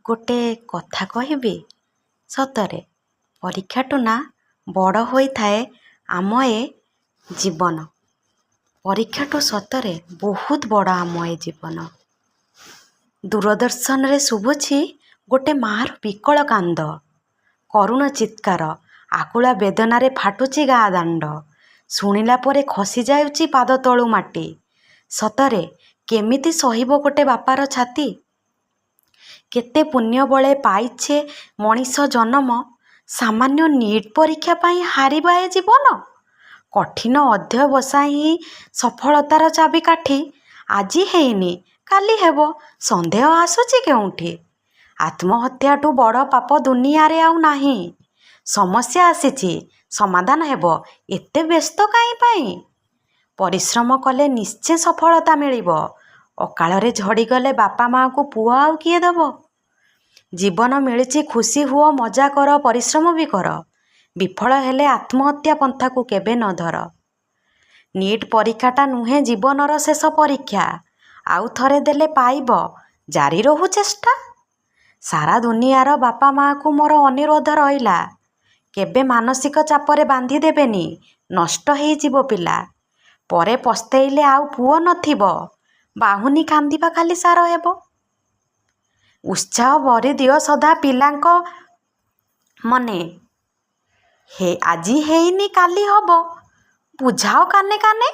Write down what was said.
ଗୋଟେ କଥା କହିବି ସତରେ ପରୀକ୍ଷାଠୁ ନା ବଡ଼ ହୋଇଥାଏ ଆମ ଏ ଜୀବନ। ପରୀକ୍ଷାଠୁ ସତରେ ବହୁତ ବଡ଼ ଆମ ଏ ଜୀବନ। ଦୂରଦର୍ଶନରେ ଶୁଭୁଛି ଗୋଟେ ମାଆର ବିକଳ କାନ୍ଦ, କରୁଣ ଚିତ୍କାର, ଆକୁଳ ବେଦନାରେ ଫାଟୁଛି ଗାଁ ଦାଣ୍ଡ। ଶୁଣିଲା ପରେ ଖସି ଯାଉଛି ପାଦ ତଳୁ ମାଟି। ସତରେ କେମିତି ସହିବ ଗୋଟେ ବାପାର ଛାତି? କେତେ ପୁଣ୍ୟ ବଳେ ପାଇଛେ ମଣିଷ ଜନମ, ସାମାନ୍ୟ ନିଟ୍ ପରୀକ୍ଷା ପାଇଁ ହାରିବା ଏ ଜୀବନ। କଠିନ ଅଧ୍ୟବସାୟ ହିଁ ସଫଳତାର ଚାବିକାଠି। ଆଜି ହେଇନି କାଲି ହେବ, ସନ୍ଦେହ ଆସୁଛି କେଉଁଠି? ଆତ୍ମହତ୍ୟାଠୁ ବଡ଼ ପାପ ଦୁନିଆରେ ଆଉ ନାହିଁ। ସମସ୍ୟା ଆସିଛି ସମାଧାନ ହେବ, ଏତେ ବ୍ୟସ୍ତ କାହିଁ ପାଇଁ? ପରିଶ୍ରମ କଲେ ନିଶ୍ଚୟ ସଫଳତା ମିଳିବ। ଅକାଳରେ ଝଡ଼ିଗଲେ ବାପା ମାଆଙ୍କୁ ପୁଅ ଆଉ କିଏ ଦେବ? ଜୀବନ ମିଳିଛି ଖୁସି ହୁଅ, ମଜା କର, ପରିଶ୍ରମ ବି କର। ବିଫଳ ହେଲେ ଆତ୍ମହତ୍ୟା ପନ୍ଥାକୁ କେବେ ନ ଧର। ନିଟ୍ ପରୀକ୍ଷାଟା ନୁହେଁ ଜୀବନର ଶେଷ ପରୀକ୍ଷା। ଆଉ ଥରେ ଦେଲେ ପାଇବ, ଜାରି ରହୁ ଚେଷ୍ଟା। ସାରା ଦୁନିଆର ବାପା ମାଆକୁ ମୋର ଅନୁରୋଧ ରହିଲା, କେବେ ମାନସିକ ଚାପରେ ବାନ୍ଧି ଦେବେନି, ନଷ୍ଟ ହେଇଯିବ ପିଲା। ପରେ ପସ୍ତେଇଲେ ଆଉ ପୁଅ ନଥିବ, ବାହୁନି କାନ୍ଦିବା ଖାଲି ସାର ହେବ। ଉତ୍ସାହ ଭରି ଦିଅ ସଦା ପିଲାଙ୍କ ମନେ, ଆଜି ହେଇନି କାଲି ହବ, ବୁଝାଅ କାନେ କାନେ।